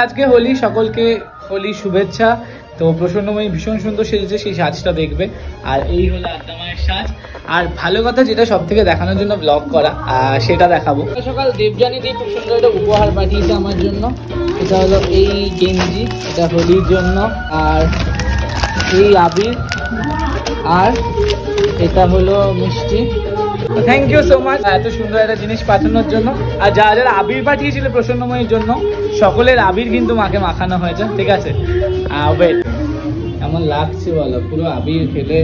আজকে হোলি, সকলকে হোলি শুভেচ্ছা। তো প্রসন্নময়ী ভীষণ সুন্দর সেজেছে, সেই সাজটা দেখবে। আর এই হলো আদ্দামায়ের সাজ। আর ভালো কথা যেটা সব থেকে দেখানোর জন্য ব্লগ করা, সেটা দেখাবো। সকাল দেবযানী দিয়ে খুব সুন্দর একটা উপহার পাঠিয়েছে আমার জন্য। এটা হলো এই গেঞ্জি, এটা হোলির জন্য। আর এই আবির, আর এটা হলো মিষ্টি। থ্যাংক ইউ সো মাচ এত সুন্দর একটা জিনিস পাঠানোর জন্য। আর যারা যারা আবির পাঠিয়েছিল প্রসন্নময়ীর জন্য, সকলের আবির কিন্তু মাকে মাখানো হয়েছে, ঠিক আছে? ওয়েট, কেমন লাগছে বলো? পুরো আবির খেলে,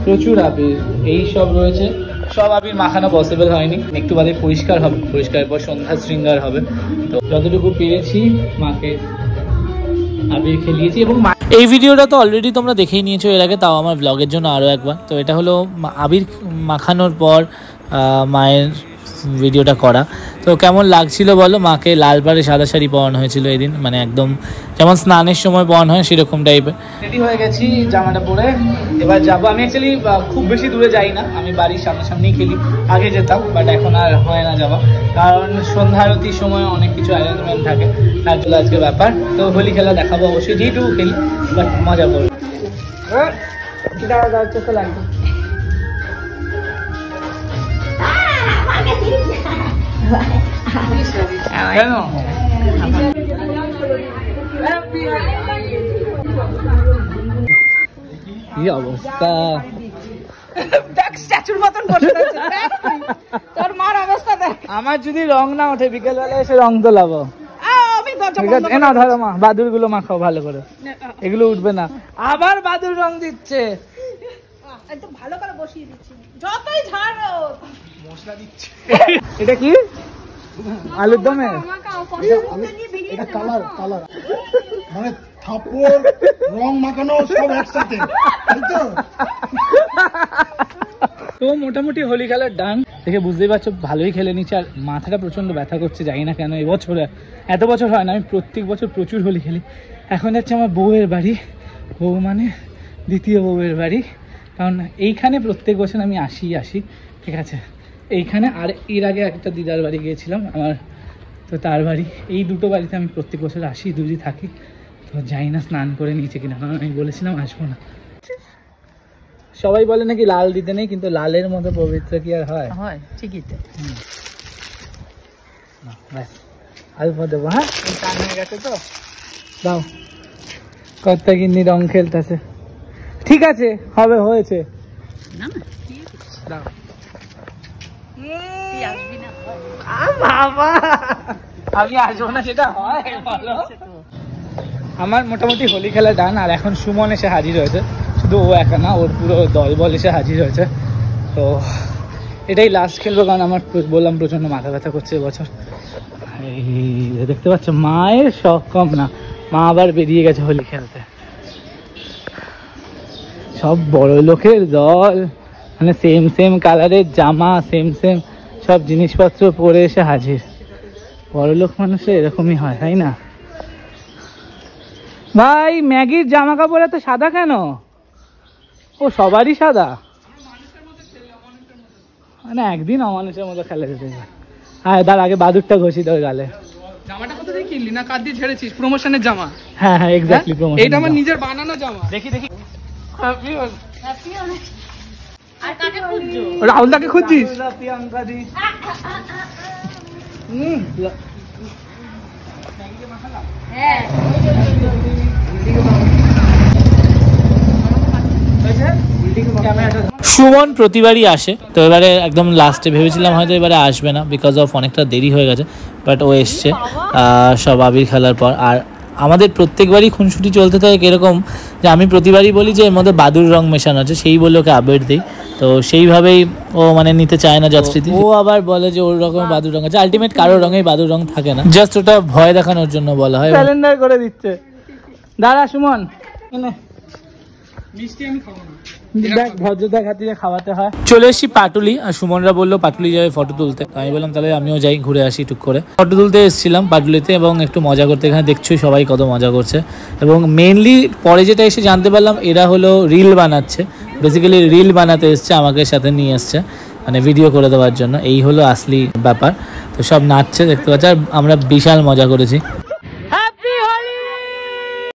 প্রচুর আবির এই সব রয়েছে। সব আবির মাখানো পসিবল হয়নি, একটু বাদে পরিষ্কার হবে, পরিষ্কারের পর সন্ধ্যা শৃঙ্গার হবে। তো যতটুকু পেরেছি মাকে আবির খেলিয়েছি। এবং এই ভিডিওটা তো অলরেডি তোমরা দেখেই নিয়েছো এর আগে, তাও আমার ব্লগের জন্য আরও একবার। তো এটা হলো আবির মাখানোর পর মায়ের ভিডিওটা করা। তো কেমন লাগছিল বলো? মাকে লাল পাড়ে সাদা শাড়ি পরানো হয়েছিল এদিন, মানে একদম যেমন স্নানের সময় পরানো হয় সেরকম টাইপের। রেডি হয়ে গেছি জামাটা পরে, এবার যাবো। আমি অ্যাকচুয়ালি খুব বেশি দূরে যাই না, আমি বাড়ির সামনাসামনি খেলি। আগে যেতাম, বাট এখন আর হয় না যাওয়া, কারণ সন্ধ্যা আরতির সময় অনেক কিছু অ্যারেঞ্জমেন্ট থাকে, তার জন্য আজকে ব্যাপার। তো হোলি খেলা দেখাবো অবশ্যই, যেটুকু খেলি, বাট মজা করবো। লাগবে কেন? কি অবস্থা, স্ট্যাচুর মতন বসে আছে। তোর মার অবস্থা দেখ। আমার যদি রং না ওঠে, বিকেলবেলা এসে রং তোলাবো। না ধরো মা, বাদুর গুলো মাখাও ভালো করে, এগুলো উঠবে না। আবার বাদুর রং দিচ্ছে, একদম ভালো করে বসিয়ে দিচ্ছি, যতই ঝাড়ো মশলা দিচ্ছে। এটা কি? আলুর দমে এটা কালার কালার মানে থাপ্পড় রং মাখানো সব একসাথে, তাই তো? তো মোটামুটি হোলি খেলার ডান দেখে বুঝতেই পারছো, ভালোই খেলে নিচ্ছে। আর মাথাটা প্রচন্ড ব্যথা করছে, জানি না কেন। এবছরে এত বছর হয় না, আমি প্রত্যেক বছর প্রচুর হোলি খেলি। এখন যাচ্ছে আমার বউয়ের বাড়ি, বউ মানে দ্বিতীয় বউয়ের বাড়ি, কারণ এইখানে প্রত্যেক বছর আমি আসি, ঠিক আছে? এইখানে। আর এর আগে একটা দিদার বাড়ি গিয়েছিলাম আমার, তো তার বাড়ি। এই দুটো বাড়িতে আমি প্রত্যেক বছর আসি, দুজি থাকি। তো যাই না স্নান করে নিয়েছে কিনা, কারণ আমি বলেছিলাম আসবো না। সবাই বলে নাকি লাল দিতে নেই, কিন্তু লালের মতো পবিত্র কি আর হয়? হয় ঠিকই তো। ব্যাস অল্প দেবো। হ্যাঁ, টান হয়ে গেছে তো দাও। কর্তা গিন্নি রং খেলতেছে, ঠিক আছে, হবে, হয়েছে। দাও। বাবা, আমি আসবো না সেটা হয় বলো? আমার মোটামুটি হোলি খেলা ডান। আর এখন সুমন এসে হাজির হয়েছে, শুধু ও একা না, ওর পুরো দলবল এসে হাজির হয়েছে। তো এটাই লাস্ট খেলবো, কারণ আমার বললাম প্রচন্ড মাথা ব্যথা করছে এবছর। এই দেখতে পাচ্ছ, মায়ের শখ কম না, মা আবার বেরিয়ে গেছে হোলি খেলতে। সব বড় লোকের দল, মানে সেম সেম কালারের জামা, সেম সেম সব জিনিসপত্র পরে এসে হাজির। বড় লোক মানুষের এরকমই হয়, তাই না? ভাই, ম্যাগির জামা কাপড় এত সাদা কেন? ও সবারই সাদা, মানে একদিন অমানুষের মতো খেলে যেতে। হ্যাঁ, তার আগে বাদুরটা ঘষি তোর গালে। জামাটা কোথা থেকে কিনলি না কার দিয়ে ছেড়েছিস? প্রমোশনের জামা? হ্যাঁ হ্যাঁ, এক্স্যাক্টলি প্রমোশন। এটা আমার নিজের বানানো জামা। দেখি রাহুল দাকে খুঁজছিস? প্রিয়াঙ্কা দি সুমন প্রতিবারই আসে, তো এবারে একদম লাস্টে ভেবেছিলাম হয়তো এবারে আসবে না, বিকজ অফ অনেকটা দেরি হয়ে গেছে, বাট ও এসছে সব আবির খেলার পর। আর আমাদের প্রত্যেকবারই খুনসুটি চলতে থাকে এরকম যে আমি প্রতিবারই বলি যে এর মধ্যে বাদুর রং মেশানো আছে, সেই বলে ওকে আবির দিই। তো সেইভাবেই ও মানে নিতে চায় না যৎস্মৃতি। ও আবার বলে যে ওর রকম বাদুর রং আছে, আলটিমেট কারোর রঙেই বাদুর রং থাকে না, জাস্ট ওটা ভয় দেখানোর জন্য বলা হয়। ক্যালেন্ডার করে দিচ্ছে। দাঁড়া সুমন, মিষ্টি আমি খাবো না, দেখ ভদ্রতা খাতিরে খাওয়াতে হয়। চলে এসেছি পাটুলি, আর সুমনরা বললো পাটুলি যাবে ফটো তুলতে। আমি বললাম তাহলে আমিও যাই, ঘুরে আসি টুক করে। ফটো তুলতে এসেছিলাম পাটুলিতে এবং একটু মজা করতে। এখানে দেখছোই সবাই কত মজা করছে। এবং মেনলি পরে যেটা এসে জানতে পারলাম, এরা হলো রিল বানাচ্ছে, বেসিক্যালি রিল বানাতে এসছে, আমাকে সাথে নিয়ে এসছে। মানে ভিডিও করে দেওয়ার জন্য। এই হলো আসলি ব্যাপার। তো সব নাচছে দেখতে পাচ্ছি, আর আমরা বিশাল মজা করেছি।